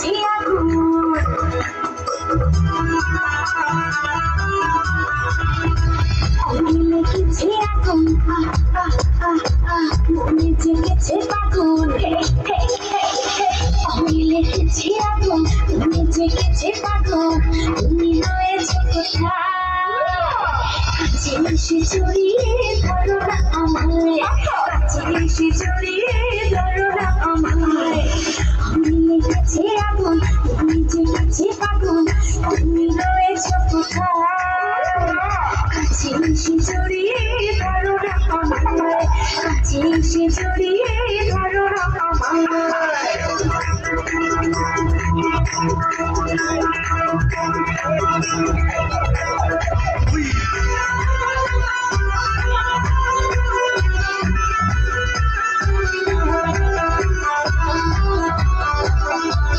লেগেছে আগুন লেগেছে আগুন মনে জেগেছে আগুন লেগেছে আগুন মনে জেগেছে আগুন তুমি রয়েছে কোথায় কাছে এসে জড়িয়ে ধরো না আমায় কাছে এসে জড়িয়ে ধরো না আমায় লেগেছে আগুন মনে জেগেছে আগুন তুমি রয়েছে কোথায় কাছে এসে জড়িয়ে ধরো না আমায় কাছে এসে জড়িয়ে ধরো না আমায়